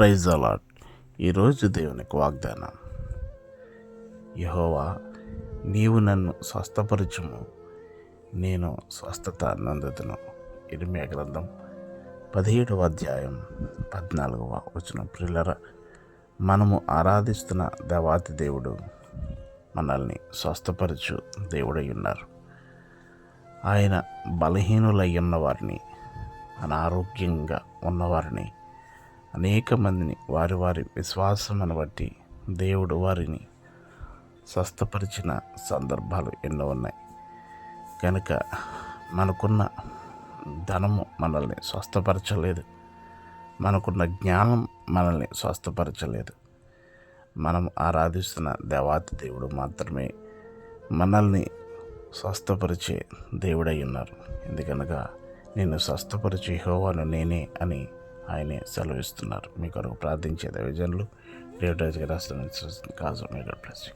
Praise the lord. ఈరోజు దేవునికి వాగ్దానం. యెహోవా, నీవు నన్ను స్వస్థపరచుము, నేను స్వస్థత నందుదును. ఇర్మీయా గ్రంథం 17వ అధ్యాయం 14వ వచనం. ప్రియులారా, మనము ఆరాధిస్తున్న దేవాతి దేవుడు మనల్ని స్వస్థపరచు దేవుడై ఉన్నారు. ఆయన బలహీనులై ఉన్నవారిని, అనారోగ్యంగా ఉన్నవారిని, అనేక మందిని వారి వారి విశ్వాసమును బట్టి దేవుడు వారిని స్వస్థపరిచిన సందర్భాలు ఎన్నో ఉన్నాయి. కనుక మనకున్న ధనము మనల్ని స్వస్థపరచలేదు, మనకున్న జ్ఞానం మనల్ని స్వస్థపరచలేదు. మనం ఆరాధిస్తున్న దేవాతి దేవుడు మాత్రమే మనల్ని స్వస్థపరిచే దేవుడై ఉన్నారు. ఎందుకనగా నేను స్వస్థపరిచే యెహోవాను నేనే అని ఆయనే సెలవిస్తున్నారు. మీ కొరకు ప్రార్థించే దైవజనులు రేవరాజు గారు. కాజు. మీ గాడ్ బ్లెస్ యు.